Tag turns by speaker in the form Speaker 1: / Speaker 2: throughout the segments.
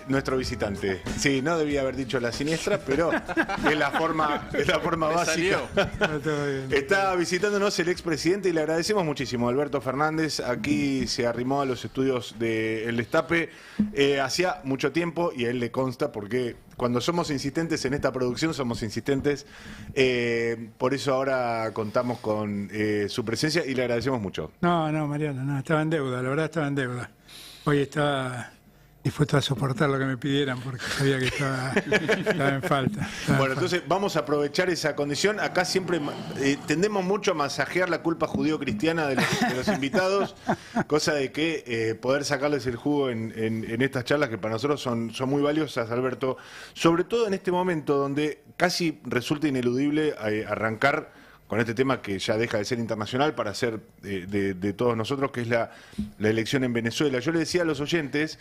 Speaker 1: Nuestro visitante. Sí, no debía haber dicho la siniestra, pero es la forma básica. Está visitándonos el expresidente y le agradecemos muchísimo. Alberto Fernández aquí se arrimó a los estudios del Destape hacía mucho tiempo y a él le consta porque cuando somos insistentes en esta producción somos insistentes. Por eso ahora contamos con su presencia y le agradecemos mucho.
Speaker 2: No, Mariano, no, estaba en deuda, la verdad estaba en deuda. Hoy estaba dispuesto a soportar lo que me pidieran porque sabía que estaba en falta.
Speaker 1: Bueno, entonces vamos a aprovechar esa condición. Acá siempre tendemos mucho a masajear la culpa judío-cristiana de los invitados, cosa de que poder sacarles el jugo en estas charlas que para nosotros son muy valiosas, Alberto, sobre todo en este momento donde casi resulta ineludible arrancar con este tema que ya deja de ser internacional para ser de todos nosotros, que es la elección en Venezuela. Yo le decía a los oyentes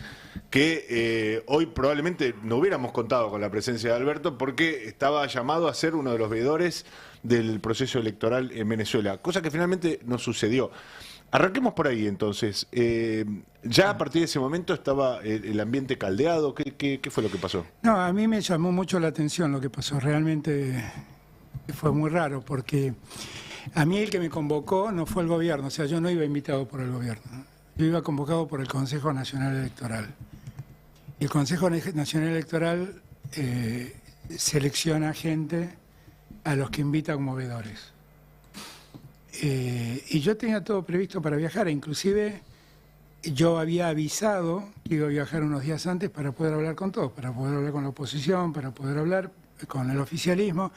Speaker 1: que hoy probablemente no hubiéramos contado con la presencia de Alberto porque estaba llamado a ser uno de los veedores del proceso electoral en Venezuela, cosa que finalmente no sucedió. Arranquemos por ahí entonces. Ya a partir de ese momento estaba el ambiente caldeado. ¿Qué fue lo que pasó?
Speaker 2: No, a mí me llamó mucho la atención lo que pasó. Realmente fue muy raro porque a mí el que me convocó no fue el gobierno, o sea, yo no iba invitado por el gobierno, yo iba convocado por el Consejo Nacional Electoral. Y el Consejo Nacional Electoral selecciona gente a los que invita como veedores. Y yo tenía todo previsto para viajar, inclusive yo había avisado que iba a viajar unos días antes para poder hablar con todos, para poder hablar con la oposición, para poder hablar con el oficialismo,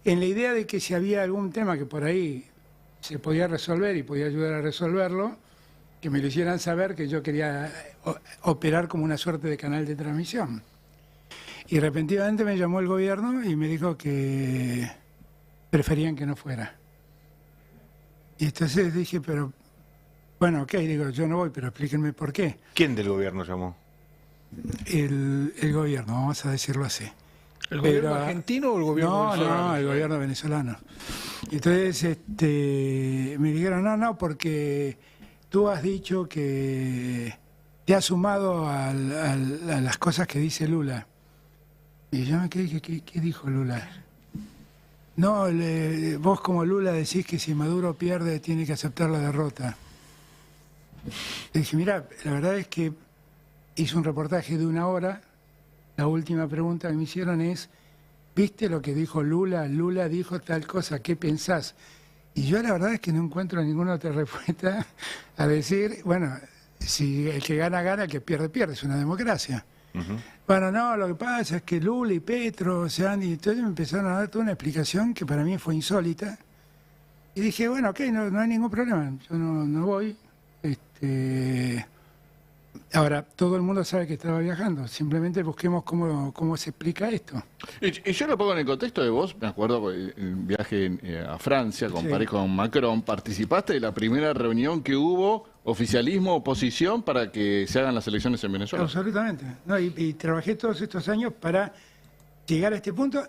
Speaker 2: en la idea de que si había algún tema que por ahí se podía resolver y podía ayudar a resolverlo, que me lo hicieran saber que yo quería operar como una suerte de canal de transmisión. Y repentinamente me llamó el gobierno y me dijo que preferían que no fuera. Y entonces dije, pero, bueno, ok, digo, yo no voy, pero explíquenme por qué.
Speaker 1: ¿Quién del gobierno llamó?
Speaker 2: El gobierno, vamos a decirlo así.
Speaker 3: ¿El gobierno argentino o el gobierno venezolano?
Speaker 2: No, el gobierno venezolano. Entonces me dijeron, no, porque tú has dicho que te has sumado a las cosas que dice Lula. Y yo me quedé, ¿qué dijo Lula? No, vos como Lula decís que si Maduro pierde tiene que aceptar la derrota. Le dije, mira, la verdad es que hice un reportaje de 1 hora. La última pregunta que me hicieron es, ¿viste lo que dijo Lula? Lula dijo tal cosa, ¿qué pensás? Y yo la verdad es que no encuentro ninguna otra respuesta a decir, bueno, si el que gana, gana, el que pierde, pierde, es una democracia. Bueno, no, lo que pasa es que Lula y Petro se han... Y entonces me empezaron a dar toda una explicación que para mí fue insólita. Y dije, bueno, ok, no hay ningún problema, yo no voy. Ahora, todo el mundo sabe que estaba viajando, simplemente busquemos cómo se explica esto.
Speaker 3: Y yo lo pongo en el contexto de vos, me acuerdo el viaje a Francia, comparé con Macron, participaste de la primera reunión que hubo, oficialismo, oposición, para que se hagan las elecciones en Venezuela.
Speaker 2: Absolutamente, no, y trabajé todos estos años para llegar a este punto,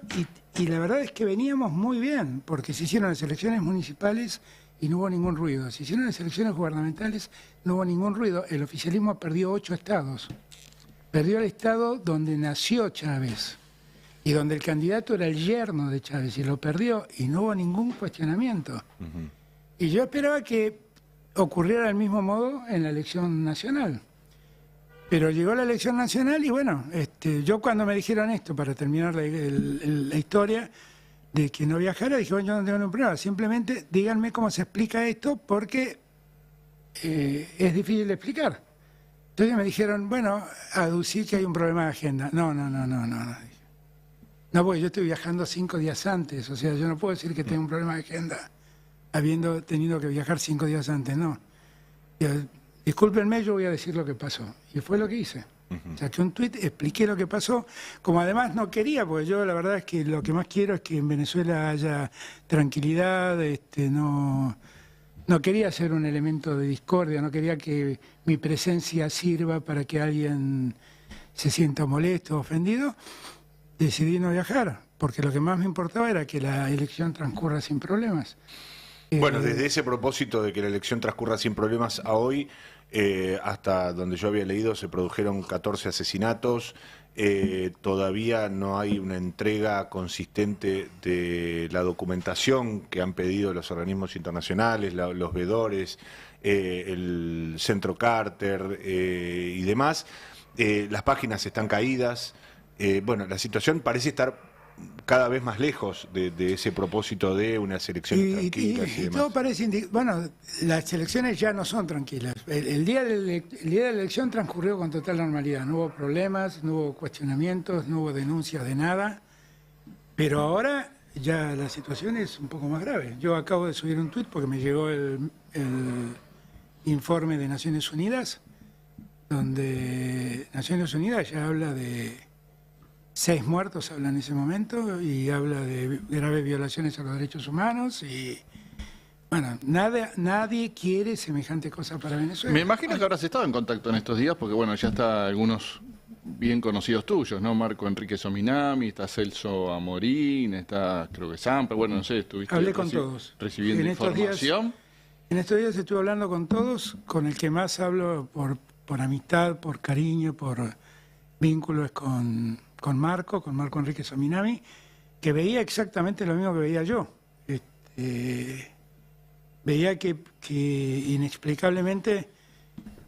Speaker 2: y la verdad es que veníamos muy bien, porque se hicieron las elecciones municipales y no hubo ningún ruido. Se hicieron las elecciones gubernamentales, no hubo ningún ruido. El oficialismo perdió 8 estados. Perdió el estado donde nació Chávez y donde el candidato era el yerno de Chávez, y lo perdió y no hubo ningún cuestionamiento. Y yo esperaba que ocurriera del mismo modo en la elección nacional. Pero llegó la elección nacional y bueno, yo cuando me dijeron esto, para terminar la historia, de que no viajara, dije, bueno, yo no tengo ningún problema, simplemente díganme cómo se explica esto porque es difícil de explicar. Entonces me dijeron, bueno, aducí que hay un problema de agenda. No, porque yo estoy viajando 5 días antes, o sea, yo no puedo decir que tengo un problema de agenda habiendo tenido que viajar 5 días antes, no. Yo, discúlpenme, yo voy a decir lo que pasó. Y fue lo que hice. Saqué un tuit, expliqué lo que pasó, como además no quería, porque yo la verdad es que lo que más quiero es que en Venezuela haya tranquilidad, no quería ser un elemento de discordia, no quería que mi presencia sirva para que alguien se sienta molesto, ofendido. Decidí no viajar, porque lo que más me importaba era que la elección transcurra sin problemas.
Speaker 1: Bueno, desde ese propósito de que la elección transcurra sin problemas a hoy, hasta donde yo había leído, se produjeron 14 asesinatos. Todavía no hay una entrega consistente de la documentación que han pedido los organismos internacionales, los veedores, el Centro Carter y demás. Las páginas están caídas. Bueno, la situación parece estar cada vez más lejos de ese propósito de unas elecciones tranquilas y demás.
Speaker 2: Todo parece bueno, las elecciones ya no son tranquilas. El día de la elección transcurrió con total normalidad. No hubo problemas, no hubo cuestionamientos, no hubo denuncias de nada. Pero ahora ya la situación es un poco más grave. Yo acabo de subir un tuit porque me llegó el informe de Naciones Unidas, donde Naciones Unidas ya habla de 6 muertos, habla en ese momento, y habla de graves violaciones a los derechos humanos y, bueno, nadie quiere semejante cosa para Venezuela.
Speaker 3: Me imagino que habrás estado en contacto en estos días, porque bueno, ya está algunos bien conocidos tuyos, ¿no? Marco Enrique Sominami, está Celso Amorín, está creo que Samper, bueno, no sé, estuviste
Speaker 2: Hablé con todos.
Speaker 3: Recibiendo información.
Speaker 2: En estos días estuve hablando con todos, con el que más hablo por amistad, por cariño, por vínculos con Marco Enrique Sominami, que veía exactamente lo mismo que veía yo. Veía que inexplicablemente,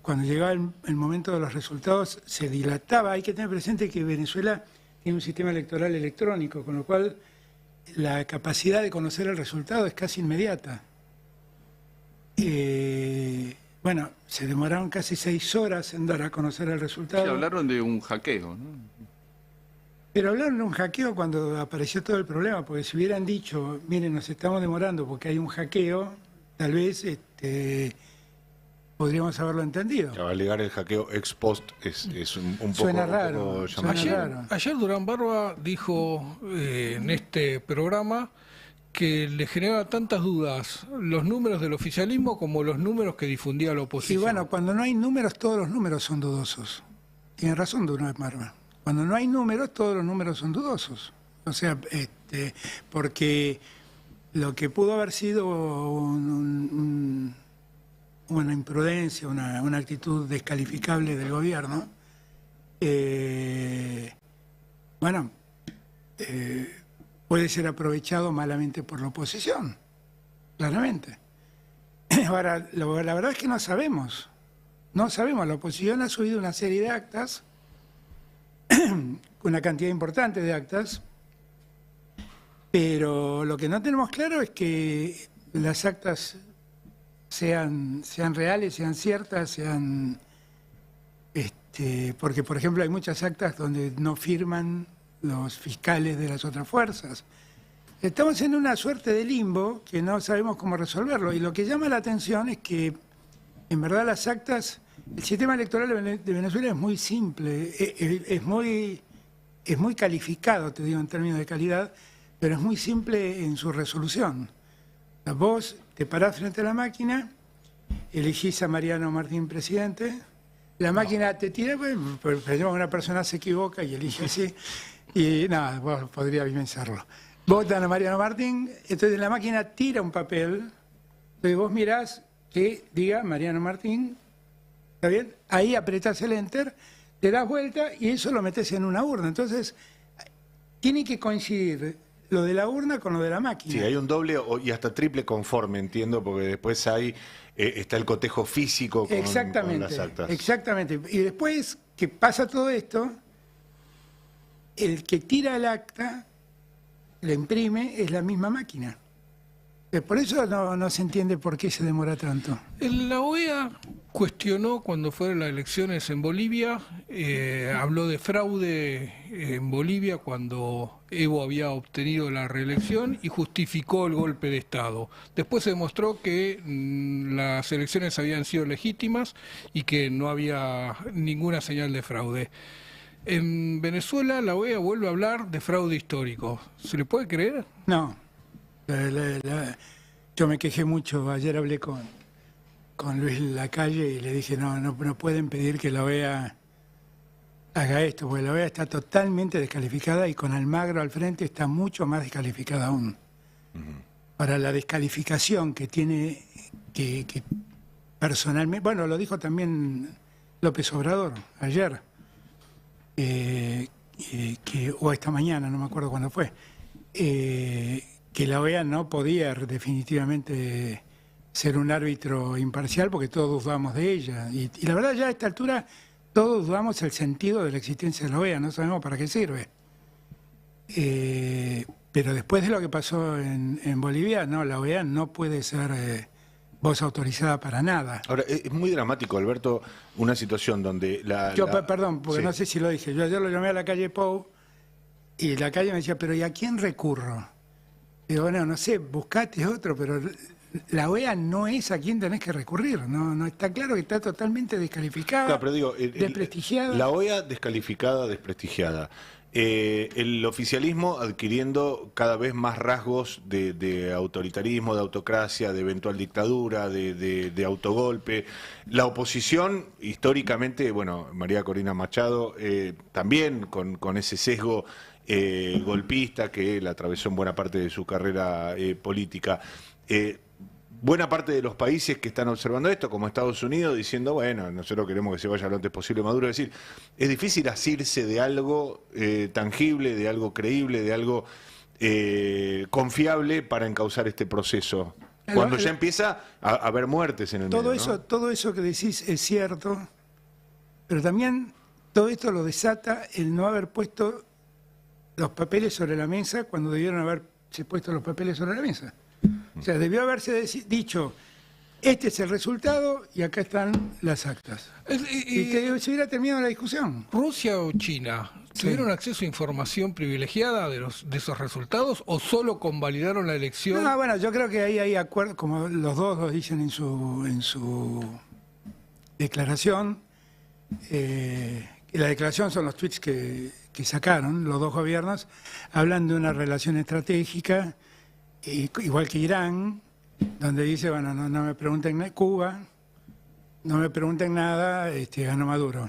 Speaker 2: cuando llegaba el momento de los resultados, se dilataba. Hay que tener presente que Venezuela tiene un sistema electoral electrónico, con lo cual la capacidad de conocer el resultado es casi inmediata. Bueno, se demoraron casi 6 horas en dar a conocer el resultado.
Speaker 3: Sí, hablaron de un hackeo, ¿no?
Speaker 2: Pero hablaron de un hackeo cuando apareció todo el problema, porque si hubieran dicho, miren, nos estamos demorando porque hay un hackeo, tal vez podríamos haberlo entendido.
Speaker 1: Alegar el hackeo ex post es un poco...
Speaker 2: Suena raro.
Speaker 4: Ayer Durán Barba dijo en este programa que le generaba tantas dudas los números del oficialismo como los números que difundía la oposición.
Speaker 2: Y bueno, cuando no hay números, todos los números son dudosos. Tiene razón Durán Barba. Cuando no hay números, todos los números son dudosos. O sea, porque lo que pudo haber sido una imprudencia, una actitud descalificable del gobierno, puede ser aprovechado malamente por la oposición, claramente. Ahora, la verdad es que no sabemos. No sabemos. La oposición ha subido una serie de actas, una cantidad importante de actas, pero lo que no tenemos claro es que las actas sean reales, sean ciertas, porque por ejemplo hay muchas actas donde no firman los fiscales de las otras fuerzas. Estamos en una suerte de limbo que no sabemos cómo resolverlo, y lo que llama la atención es que en verdad las actas, el sistema electoral de Venezuela es muy simple, es muy calificado, te digo en términos de calidad, pero es muy simple en su resolución. O sea, vos te parás frente a la máquina, elegís a Mariano Martín presidente, la máquina te tira, pues una persona se equivoca y elige así, y nada, vos podría bien pensarlo. Votan a Mariano Martín, entonces la máquina tira un papel, entonces vos mirás que diga Mariano Martín, ¿está bien? Ahí apretás el enter, te das vuelta y eso lo metes en una urna. Entonces, tiene que coincidir lo de la urna con lo de la máquina.
Speaker 1: Sí, hay un doble y hasta triple conforme, entiendo, porque después está el cotejo físico con las actas.
Speaker 2: Exactamente. Y después que pasa todo esto, el que tira el acta, la imprime, es la misma máquina. Por eso no se entiende por qué se demora tanto.
Speaker 4: La OEA cuestionó cuando fueron las elecciones en Bolivia, habló de fraude en Bolivia cuando Evo había obtenido la reelección y justificó el golpe de Estado. Después se demostró que las elecciones habían sido legítimas y que no había ninguna señal de fraude. En Venezuela la OEA vuelve a hablar de fraude histórico. ¿Se le puede creer?
Speaker 2: No. Yo me quejé mucho, ayer hablé con Luis Lacalle y le dije, no pueden pedir que la OEA haga esto, porque la OEA está totalmente descalificada y con Almagro al frente está mucho más descalificada aún. para la descalificación que tiene, que personalmente, bueno, lo dijo también López Obrador ayer, o esta mañana, no me acuerdo cuándo fue, que la OEA no podía definitivamente ser un árbitro imparcial porque todos dudamos de ella. Y la verdad ya a esta altura todos dudamos el sentido de la existencia de la OEA, no sabemos para qué sirve. Pero después de lo que pasó en Bolivia, no, la OEA no puede ser voz autorizada para nada.
Speaker 1: Ahora, es muy dramático, Alberto, una situación donde
Speaker 2: Perdón, porque
Speaker 1: sí.
Speaker 2: no sé si lo dije. Yo ayer lo llamé a la calle Pou y la calle me decía, pero ¿y a quién recurro? Digo, bueno, no sé, buscate otro, pero la OEA no es a quien tenés que recurrir. No está claro que está totalmente descalificada,
Speaker 1: Claro, pero digo,
Speaker 2: desprestigiada.
Speaker 1: la OEA descalificada, desprestigiada. El oficialismo adquiriendo cada vez más rasgos de autoritarismo, de autocracia, de eventual dictadura, de autogolpe. La oposición, históricamente, bueno, María Corina Machado, también con ese sesgo golpista que la atravesó en buena parte de su carrera política. Buena parte de los países que están observando esto, como Estados Unidos, diciendo, bueno, nosotros queremos que se vaya lo antes posible Maduro. Es decir, es difícil asirse de algo tangible, de algo creíble, de algo confiable para encauzar este proceso. Cuando ya empieza a haber muertes en el medio, ¿no?
Speaker 2: Todo eso que decís es cierto, pero también todo esto lo desata el no haber puesto los papeles sobre la mesa cuando debieron haberse puesto los papeles sobre la mesa. O sea, debió haberse dicho, este es el resultado y acá están las actas. Y que se hubiera terminado la discusión.
Speaker 4: ¿Rusia o China tuvieron acceso a información privilegiada de esos resultados o solo convalidaron la elección?
Speaker 2: No, bueno, yo creo que ahí hay acuerdo, como los dos lo dicen en su declaración. La declaración son los tweets que sacaron los dos gobiernos, hablan de una relación estratégica, igual que Irán, donde dice, bueno, no me pregunten nada, Cuba, no me pregunten nada, ganó Maduro.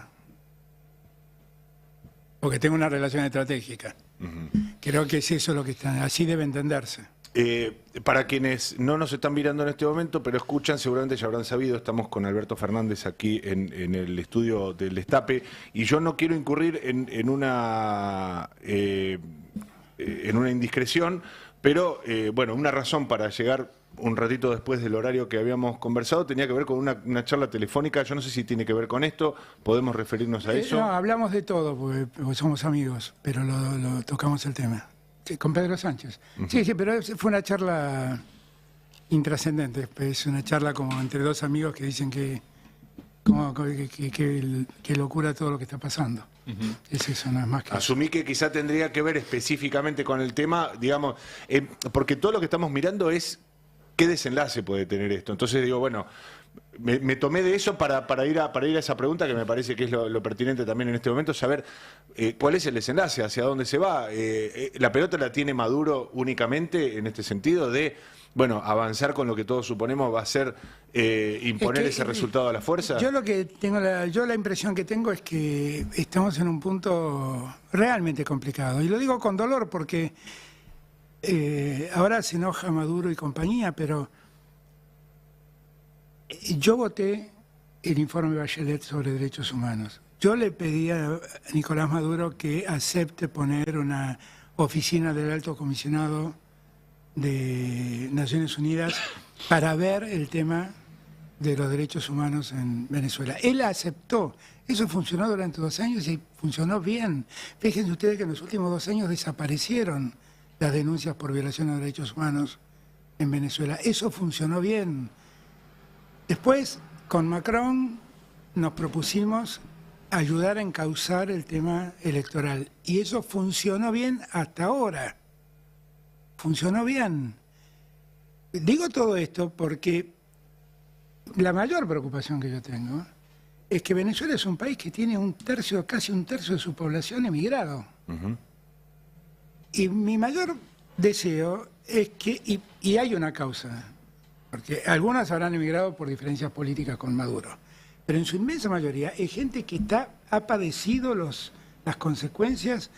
Speaker 2: Porque tengo una relación estratégica. Creo que es eso lo que están, así debe entenderse.
Speaker 1: Para quienes no nos están mirando en este momento, pero escuchan, seguramente ya habrán sabido, estamos con Alberto Fernández aquí en el estudio del Destape, y yo no quiero incurrir en una indiscreción, pero bueno, una razón para llegar un ratito después del horario que habíamos conversado tenía que ver con una charla telefónica. Yo no sé si tiene que ver con esto, podemos referirnos a eso.
Speaker 2: No, hablamos de todo, porque somos amigos, pero lo tocamos el tema. Sí, con Pedro Sánchez. Sí, pero fue una charla intrascendente. Es una charla como entre dos amigos que dicen que locura todo lo que está pasando. Es eso, no es más que
Speaker 1: Asumí que quizá tendría que ver específicamente con el tema, digamos, porque todo lo que estamos mirando es qué desenlace puede tener esto. Entonces digo, bueno, me tomé de eso para ir a esa pregunta que me parece que es lo pertinente también en este momento, saber cuál es el desenlace, hacia dónde se va. La pelota la tiene Maduro únicamente en este sentido de, bueno, avanzar con lo que todos suponemos va a ser imponer ese resultado a la fuerza.
Speaker 2: Yo lo que tengo, la impresión que tengo es que estamos en un punto realmente complicado. Y lo digo con dolor porque ahora se enoja Maduro y compañía, pero yo voté el informe Bachelet sobre derechos humanos. Yo le pedí a Nicolás Maduro que acepte poner una oficina del Alto Comisionado de Naciones Unidas para ver el tema de los derechos humanos en Venezuela. Él aceptó. Eso funcionó durante 2 años y funcionó bien. Fíjense ustedes que en los últimos 2 años desaparecieron las denuncias por violación de derechos humanos en Venezuela. Eso funcionó bien. Después, con Macron, nos propusimos ayudar a encauzar el tema electoral. Y eso funcionó bien hasta ahora. Funcionó bien. Digo todo esto porque la mayor preocupación que yo tengo es que Venezuela es un país que tiene casi un tercio de su población emigrado. Y mi mayor deseo es que, y hay una causa, porque algunas habrán emigrado por diferencias políticas con Maduro, pero en su inmensa mayoría es gente que ha padecido las consecuencias